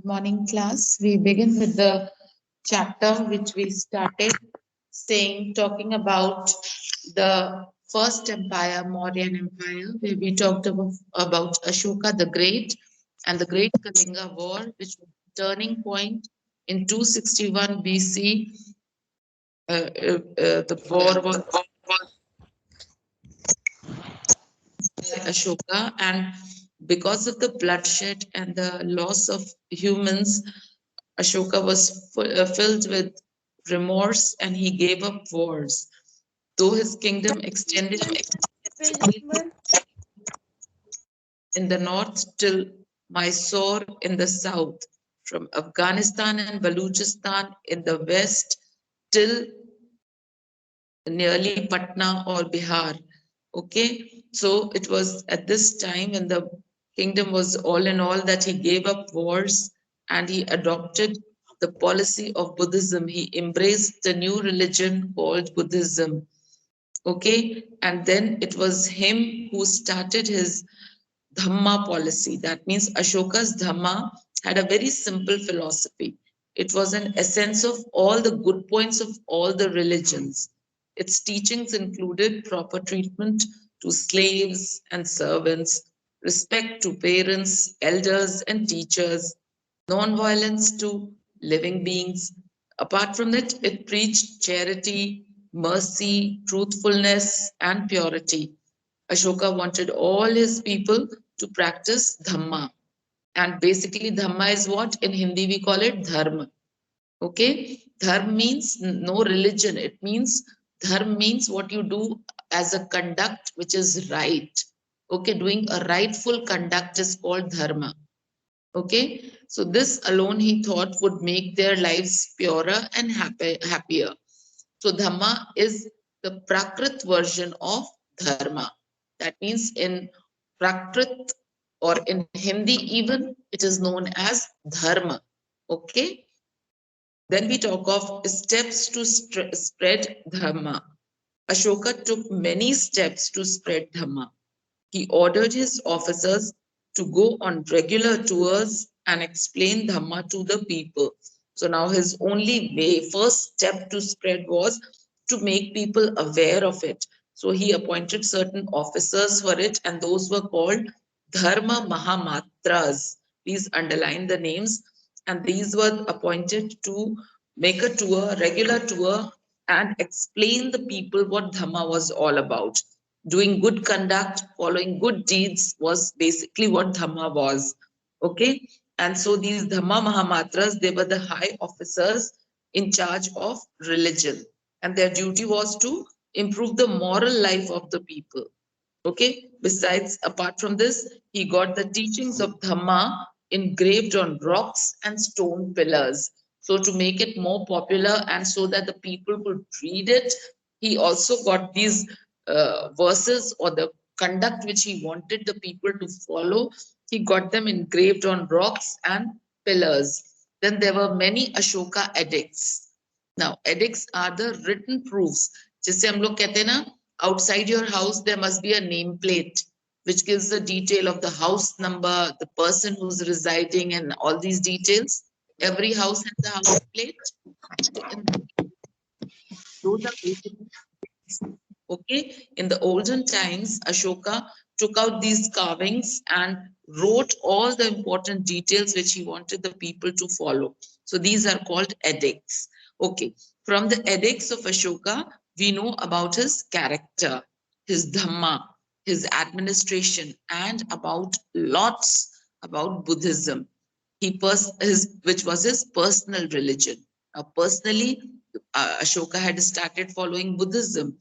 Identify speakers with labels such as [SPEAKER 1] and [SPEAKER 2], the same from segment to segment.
[SPEAKER 1] morning, class. We begin with the chapter which we started talking about the first empire, Mauryan Empire, where we talked about Ashoka the Great and the Great Kalinga War, which was the turning point in 261 BC. The war was Ashoka, and because of the bloodshed and the loss of humans, Ashoka was filled with remorse and he gave up wars. Though his kingdom extended in the north till Mysore in the south, from Afghanistan and Baluchistan in the west till nearly Patna or Bihar. Okay, so it was at this time when the kingdom was all in all that he gave up wars and he adopted the policy of Buddhism. He embraced the new religion called Buddhism. Okay, and then it was him who started his Dhamma policy. That means Ashoka's Dhamma had a very simple philosophy. It was an essence of all the good points of all the religions. Its teachings included proper treatment to slaves and servants, respect to parents, elders, and teachers, non-violence to living beings. Apart from it, it preached charity, mercy, truthfulness, and purity. Ashoka wanted all his people to practice Dhamma. And basically, Dhamma is what in Hindi we call it Dharma. Okay? Dharma means no religion. It means Dharma means what you do as a conduct which is right. Okay? Doing a rightful conduct is called Dharma. Okay? So this alone he thought would make their lives purer and happier. So Dhamma is the Prakrit version of Dharma. That means in Prakrit or in Hindi even, it is known as Dharma. Okay? Then we talk of steps to spread Dharma. Ashoka took many steps to spread Dhamma. He ordered his officers to go on regular tours and explain Dhamma to the people. So now his only way, first step to spread was to make people aware of it. So he appointed certain officers for it, and those were called Dharma Mahamatras. Please underline the names. And these were appointed to make a tour, regular tour, and explain the people what Dhamma was all about. Doing good conduct, following good deeds was basically what Dhamma was. Okay. And so these Dhamma Mahamatras, they were the high officers in charge of religion. And their duty was to improve the moral life of the people. Okay. Besides, apart from this, he got the teachings of Dhamma engraved on rocks and stone pillars. So to make it more popular and so that the people could read it, he also got these verses or the conduct which he wanted the people to follow. He got them engraved on rocks and pillars. Then there were many Ashoka edicts. Now, edicts are the written proofs. जैसे हम लोग कहते हैं ना, outside your house there must be a name plate which gives the detail of the house number, the person who's residing, and all these details. Every house has a house plate. Those are basically okay. In the olden times, Ashoka took out these carvings and wrote all the important details which he wanted the people to follow. So these are called edicts. Okay. From the edicts of Ashoka, we know about his character, his dhamma, his administration, and about lots about Buddhism. Which was his personal religion. Now, personally, Ashoka had started following Buddhism.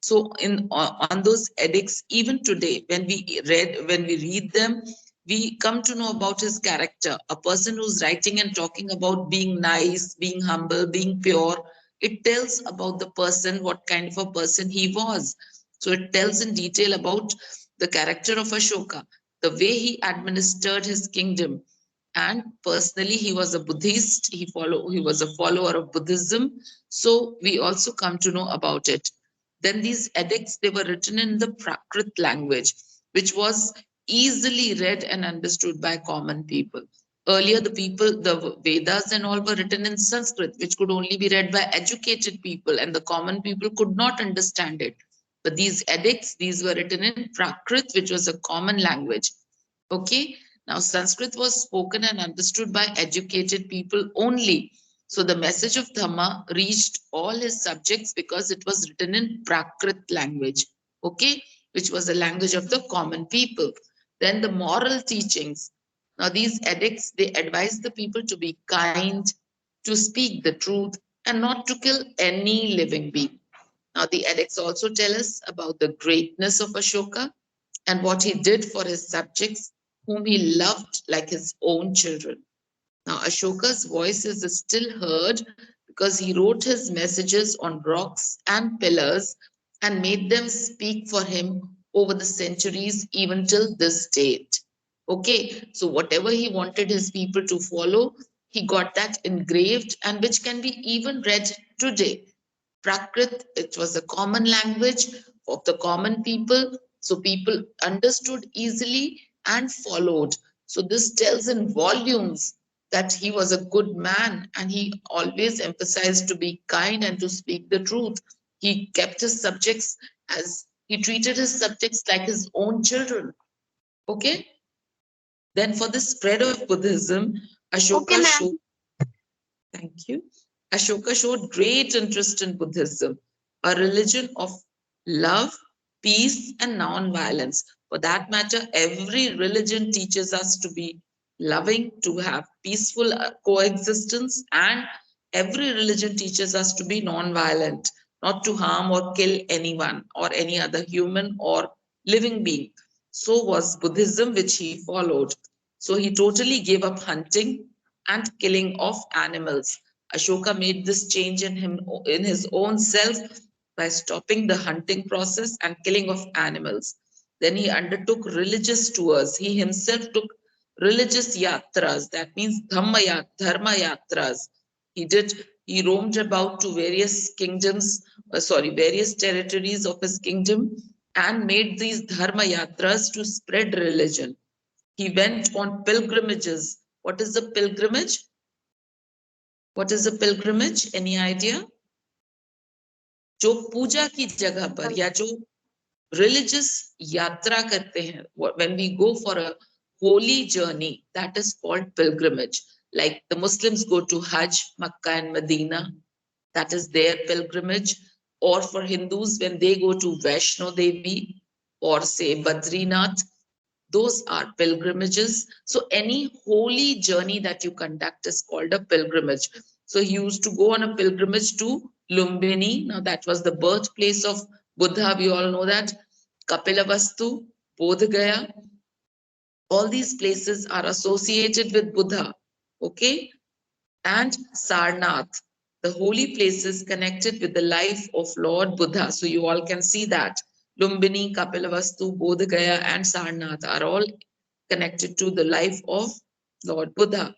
[SPEAKER 1] So on those edicts, even today, when we read them, we come to know about his character. A person who's writing and talking about being nice, being humble, being pure, it tells about the person, what kind of a person he was. So it tells in detail about the character of Ashoka, the way he administered his kingdom. And personally, he was a Buddhist. He was a follower of Buddhism. So we also come to know about it. Then these edicts, they were written in the Prakrit language, which was easily read and understood by common people. Earlier, the Vedas and all were written in Sanskrit, which could only be read by educated people, and the common people could not understand it. But these edicts, these were written in Prakrit, which was a common language. Okay, now Sanskrit was spoken and understood by educated people only. So the message of Dhamma reached all his subjects because it was written in Prakrit language, okay, which was the language of the common people. Then the moral teachings. Now these edicts, they advise the people to be kind, to speak the truth, and not to kill any living being. Now the edicts also tell us about the greatness of Ashoka and what he did for his subjects, whom he loved like his own children. Now, Ashoka's voice is still heard because he wrote his messages on rocks and pillars and made them speak for him over the centuries, even till this date. Okay, so whatever he wanted his people to follow, he got that engraved and which can be even read today. Prakrit, it was a common language of the common people, so people understood easily and followed. So this tells in volumes that he was a good man and he always emphasized to be kind and to speak the truth. He kept his subjects as he treated his subjects like his own children. Okay? Then for the spread of Buddhism,
[SPEAKER 2] Okay,
[SPEAKER 1] Ashoka
[SPEAKER 2] ma'am.
[SPEAKER 1] showed Thank you. Ashoka showed great interest in Buddhism, a religion of love, peace, and non-violence. For that matter, every religion teaches us to be loving, to have peaceful coexistence, and every religion teaches us to be non-violent, not to harm or kill anyone or any other human or living being. So was Buddhism, which he followed. So he totally gave up hunting and killing of animals. Ashoka made this change in his own self by stopping the hunting process and killing of animals. Then he undertook religious tours. He himself took religious yatras, that means dharma yatras. He roamed about to various kingdoms, various territories of his kingdom and made these dharma yatras to spread religion. He went on pilgrimages. What is the pilgrimage? What is a pilgrimage? Any idea? जो पूजा की जगह पर या जो religious yatra करते हैं, when we go for a holy journey, that is called pilgrimage. Like the Muslims go to Hajj, Makkah and Medina, that is their pilgrimage. Or for Hindus, when they go to Vaishno Devi or say Badrinath, those are pilgrimages. So any holy journey that you conduct is called a pilgrimage. So he used to go on a pilgrimage to Lumbini. Now that was the birthplace of Buddha. We all know that. Kapilavastu, Bodh Gaya. All these places are associated with Buddha. Okay. And Sarnath, the holy places connected with the life of Lord Buddha. So you all can see that. Lumbini, Kapilavastu, Bodh Gaya, and Sarnath are all connected to the life of Lord Buddha.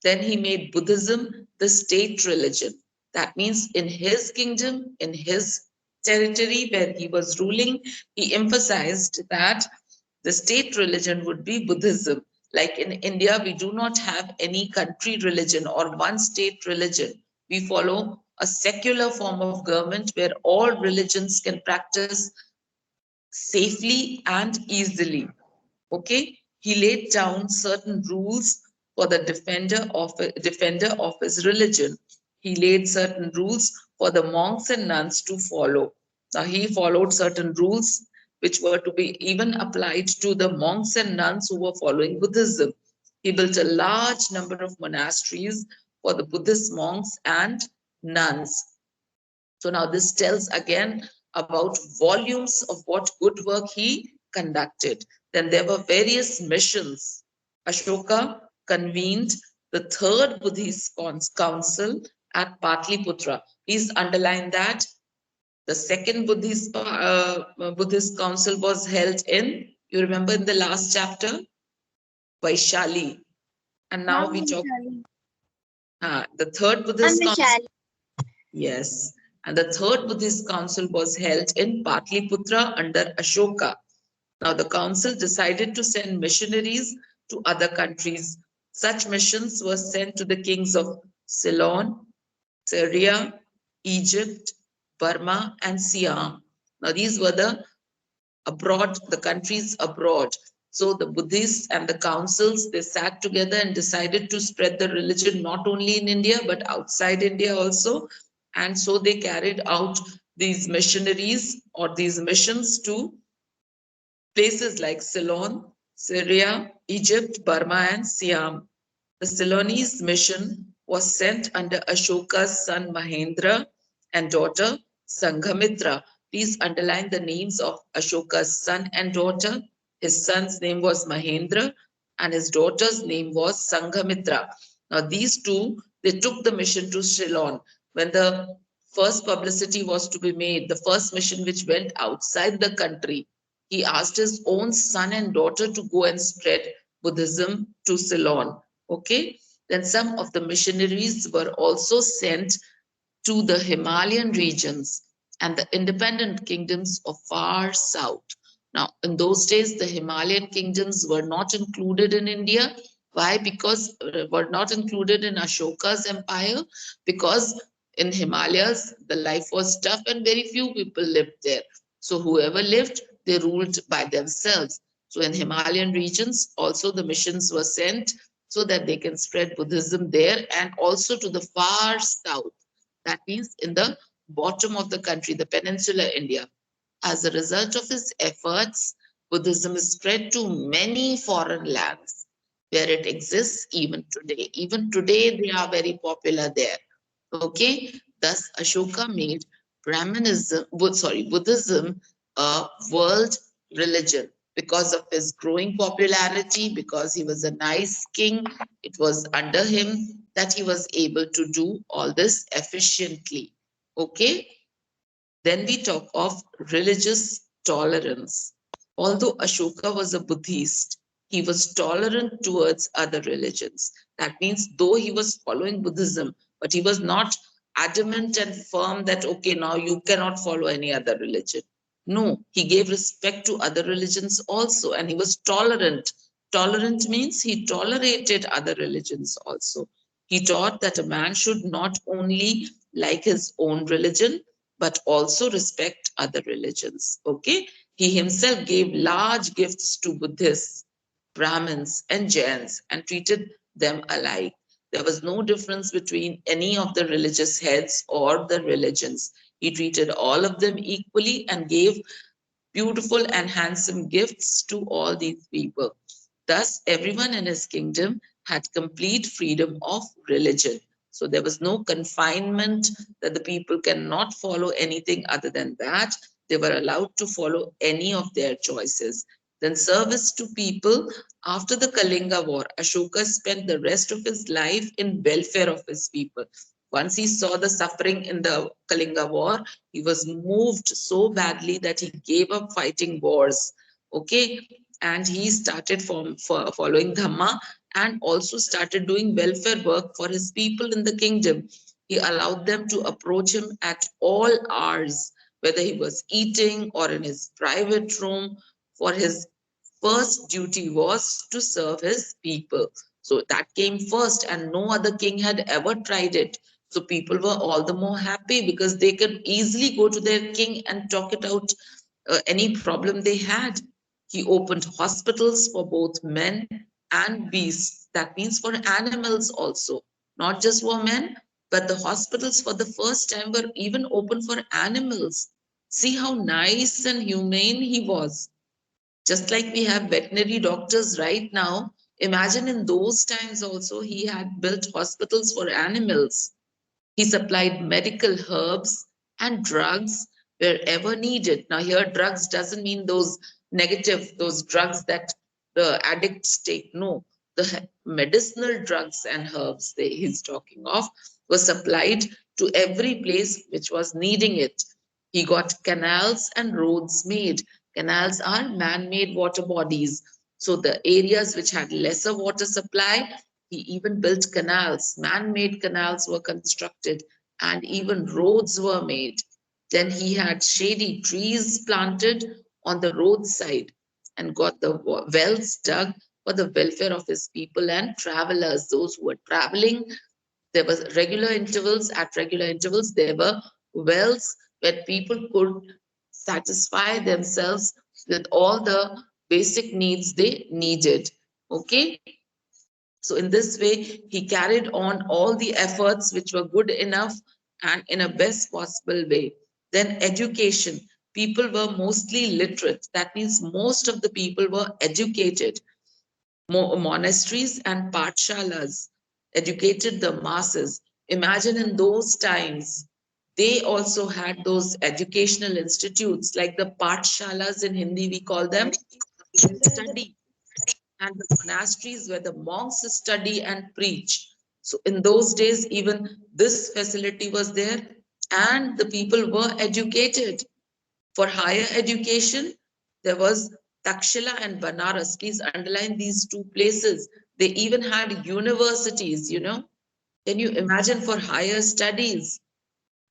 [SPEAKER 1] Then he made Buddhism the state religion. That means in his kingdom, in his territory where he was ruling, he emphasized that the state religion would be Buddhism. Like in India, we do not have any country religion or one state religion. We follow a secular form of government where all religions can practice safely and easily. Okay, he laid down certain rules for the defender of his religion. He laid certain rules for the monks and nuns to follow. Now he followed certain rules which were to be even applied to the monks and nuns who were following Buddhism. He built a large number of monasteries for the Buddhist monks and nuns. So now this tells again about volumes of what good work he conducted. Then there were various missions. Ashoka convened the third Buddhist council at Patliputra. Please underline that. The second Buddhist council was held in, you remember in the last chapter, Vaishali. And now
[SPEAKER 2] Ma'am,
[SPEAKER 1] we talk,
[SPEAKER 2] Vishali.
[SPEAKER 1] the third
[SPEAKER 2] Ma'am,
[SPEAKER 1] Buddhist council.
[SPEAKER 2] Vishali.
[SPEAKER 1] Yes. And the third Buddhist council was held in Patliputra under Ashoka. Now, the council decided to send missionaries to other countries Such missions were sent to the kings of Ceylon, Syria, Egypt, Burma, and Siam. Now, these were the abroad, the countries abroad. So the Buddhists and the councils, they sat together and decided to spread the religion not only in India, but outside India also. And so they carried out these missionaries or these missions to places like Ceylon, Syria, Egypt, Burma, and Siam. The Ceylonese mission was sent under Ashoka's son Mahendra and daughter Sanghamitra. Please underline the names of Ashoka's son and daughter. His son's name was Mahendra and his daughter's name was Sanghamitra. Now these two, they took the mission to Ceylon. When the first publicity was to be made, the first mission which went outside the country, he asked his own son and daughter to go and spread Buddhism to Ceylon. Okay, then some of the missionaries were also sent to the Himalayan regions and the independent kingdoms of far south. Now, in those days, the Himalayan kingdoms were not included in India. Why? Because were not included in Ashoka's empire, because in Himalayas the life was tough and very few people lived there. So whoever lived, they ruled by themselves. So in Himalayan regions, also the missions were sent so that they can spread Buddhism there and also to the far south. That means in the bottom of the country, the peninsular India. As a result of his efforts, Buddhism is spread to many foreign lands where it exists even today. Even today, they are very popular there. Okay, thus Ashoka made Buddhism a world religion because of his growing popularity, because he was a nice king. It was under him that he was able to do all this efficiently. Okay, then we talk of religious tolerance. Although Ashoka was a Buddhist, he was tolerant towards other religions. That means, though he was following Buddhism, but he was not adamant and firm that, okay, now you cannot follow any other religion. No, he gave respect to other religions also, and he was tolerant. Tolerant means he tolerated other religions also. He taught that a man should not only like his own religion, but also respect other religions. Okay, he himself gave large gifts to Buddhists, Brahmins, and Jains and treated them alike. There was no difference between any of the religious heads or the religions. He treated all of them equally and gave beautiful and handsome gifts to all these people. Thus, everyone in his kingdom had complete freedom of religion. So there was no confinement that the people cannot follow anything other than that. They were allowed to follow any of their choices. Then service to people. After the Kalinga War, Ashoka spent the rest of his life in welfare of his people. Once he saw the suffering in the Kalinga War, he was moved so badly that he gave up fighting wars. Okay, and he started following Dhamma and also started doing welfare work for his people in the kingdom. He allowed them to approach him at all hours, whether he was eating or in his private room, for his first duty was to serve his people. So that came first, and no other king had ever tried it. So people were all the more happy because they could easily go to their king and talk it out, any problem they had. He opened hospitals for both men and beasts. That means for animals also, not just for men, but the hospitals for the first time were even open for animals. See how nice and humane he was. Just like we have veterinary doctors right now, imagine in those times also he had built hospitals for animals. He supplied medical herbs and drugs wherever needed. Now, here, drugs doesn't mean those negative, those drugs that the addicts take. No, the medicinal drugs and herbs he's talking of were supplied to every place which was needing it. He got canals and roads made. Canals are man made water bodies. So, the areas which had lesser water supply, he even built canals. Man-made canals were constructed and even roads were made. Then he had shady trees planted on the roadside and got the wells dug for the welfare of his people and travelers, those who were traveling. There was regular intervals. At regular intervals, there were wells where people could satisfy themselves with all the basic needs they needed. Okay. So in this way, he carried on all the efforts which were good enough and in a best possible way. Then education. People were mostly literate. That means most of the people were educated. Monasteries and pathshalas educated the masses. Imagine in those times, they also had those educational institutes like the pathshalas in Hindi, we call them study, and the monasteries where the monks study and preach. So in those days, even this facility was there, and the people were educated. For higher education, there was Takshila and Banaras. Please underline these two places. They even had universities, you know. Can you imagine for higher studies?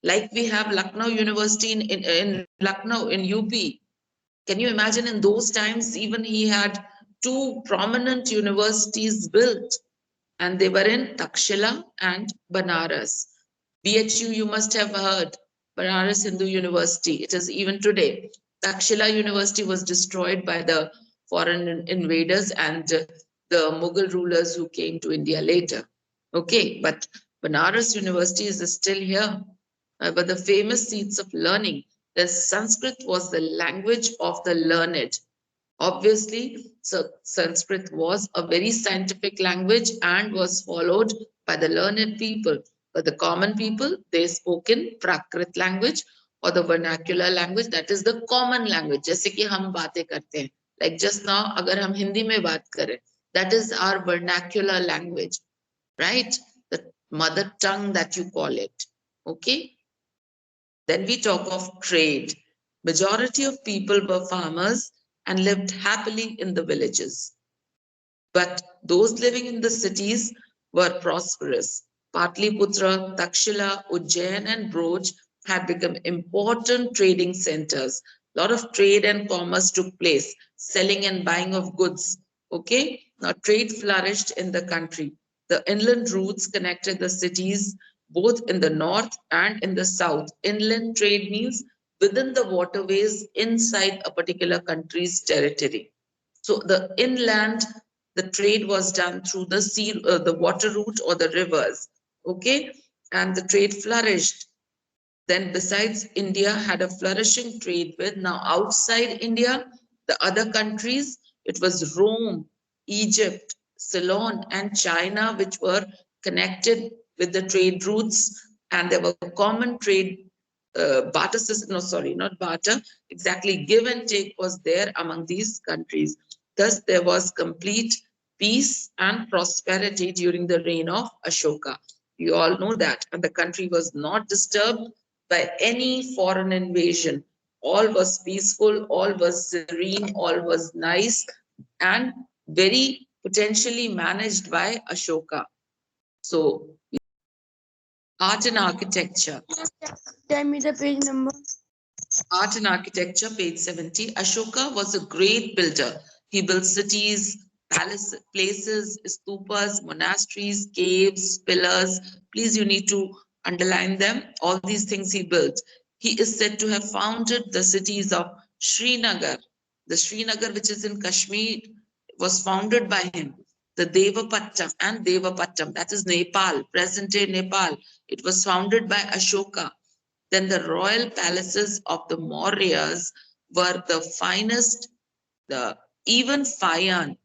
[SPEAKER 1] Like we have Lucknow University in Lucknow, in UP. Can you imagine in those times, even he had two prominent universities built, and they were in Takshila and Banaras. BHU, you must have heard, Banaras Hindu University. It is even today. Takshila University was destroyed by the foreign invaders and the Mughal rulers who came to India later. Okay, but Banaras University is still here. But the famous seats of learning, the Sanskrit was the language of the learned. Obviously, so Sanskrit was a very scientific language and was followed by the learned people. But the common people, they spoke in Prakrit language or the vernacular language, that is the common language. जैसे कि हम बातें करते हैं. Like just now, अगर हम हिंदी में बात करें, that is our vernacular language, right? The mother tongue that you call it. Okay. Then we talk of trade. Majority of people were farmers and lived happily in the villages. But those living in the cities were prosperous. Patliputra, Takshila, Ujjain, and Broj had become important trading centers. A lot of trade and commerce took place, selling and buying of goods. Okay, now trade flourished in the country. The inland routes connected the cities both in the north and in the south. Inland trade means within the waterways inside a particular country's territory. So the inland, the trade was done through the sea, the water route or the rivers. Okay, and the trade flourished. Then besides India had a flourishing trade with, now outside India, the other countries, it was Rome, Egypt, Ceylon, and China, which were connected with the trade routes, and there were common trade barter system. No, sorry, not barter. Exactly, give and take was there among these countries. Thus, there was complete peace and prosperity during the reign of Ashoka. You all know that, and the country was not disturbed by any foreign invasion. All was peaceful, all was serene, all was nice, and very potentially managed by Ashoka. So, art and architecture.
[SPEAKER 2] Tell me the page number.
[SPEAKER 1] Art and architecture, page 70. Ashoka was a great builder. He built cities, places, stupas, monasteries, caves, pillars. Please, you need to underline them. All these things he built. He is said to have founded the cities of Srinagar. The Srinagar, which is in Kashmir, was founded by him. The Devapattam and Devapattam, that is Nepal, present day Nepal. It was founded by Ashoka. Then the royal palaces of the Mauryas were the finest. The even Fahim,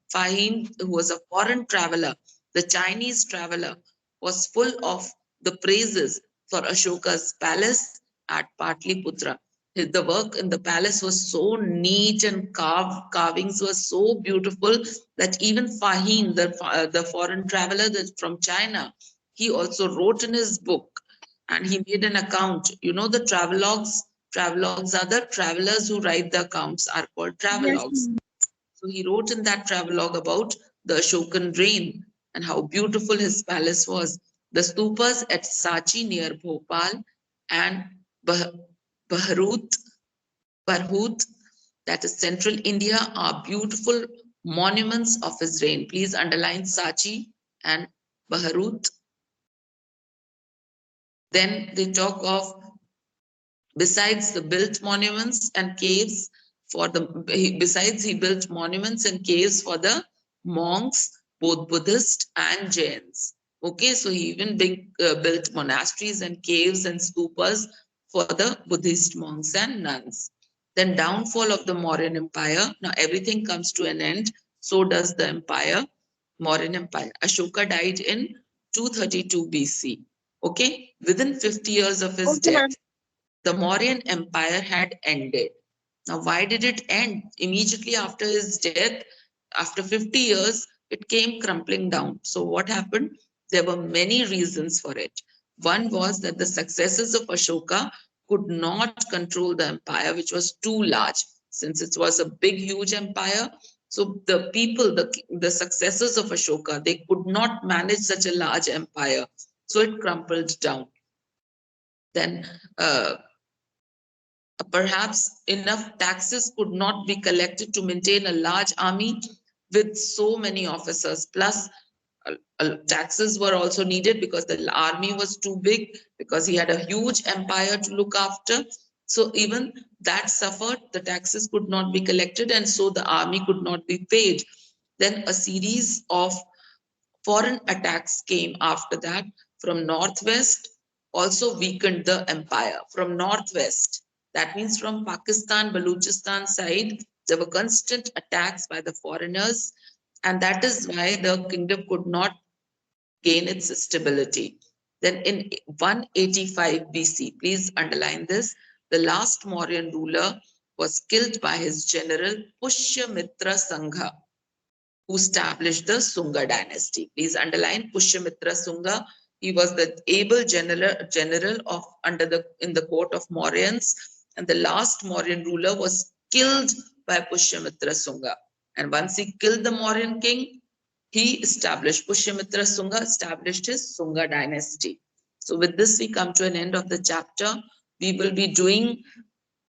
[SPEAKER 1] who was a foreign traveler, the Chinese traveler, was full of the praises for Ashoka's palace at Patliputra. The work in the palace was so neat and carvings were so beautiful that even Fahim, the foreign traveler from China, he also wrote in his book and he made an account. You know the travelogues? Travelogues are the travelers who write the accounts are called
[SPEAKER 2] Yes,
[SPEAKER 1] travelogues.
[SPEAKER 2] ma'am.
[SPEAKER 1] So he wrote in that travelogue about the Ashokan reign and how beautiful his palace was. The stupas at Sachi near Bhopal and bah- Bahrut, that is central India, are beautiful monuments of his reign. Please underline Sachi and Baharut. Then they talk of, besides the built monuments and caves for the, besides he built monuments and caves for the monks, both Buddhist and Jains. Okay, so he even built monasteries and caves and stupas for the Buddhist monks and nuns. Then downfall of the Mauryan Empire. Now everything comes to an end. So does the empire, Mauryan Empire. Ashoka died in 232 BC. Okay, within 50 years of his
[SPEAKER 2] Okay,
[SPEAKER 1] death,
[SPEAKER 2] ma'am.
[SPEAKER 1] the Mauryan Empire had ended. Now, why did it end? Immediately after his death, after 50 years, it came crumbling down. So, what happened? There were many reasons for it. One was that the successors of Ashoka could not control the empire, which was too large. Since it was a big, huge empire, so the people, the successors of Ashoka, they could not manage such a large empire. So it crumpled down. Then perhaps enough taxes could not be collected to maintain a large army with so many officers. Plus, taxes were also needed because the army was too big, because he had a huge empire to look after. So even that suffered, the taxes could not be collected, and so the army could not be paid. Then a series of foreign attacks came after that from northwest, also weakened the empire. From northwest, that means from Pakistan, Baluchistan side, there were constant attacks by the foreigners, and that is why the kingdom could not gain its stability. Then in 185 BC, please underline this, the last Mauryan ruler was killed by his general Pushyamitra Sangha, who established the Sunga dynasty. Please underline Pushyamitra Sunga. He was the able general of under the in the court of Mauryans, and the last Mauryan ruler was killed by Pushyamitra Sunga. And once he killed the Mauryan king, he established Pushyamitra Sunga established his Sunga dynasty. So with this, we come to an end of the chapter. We will be doing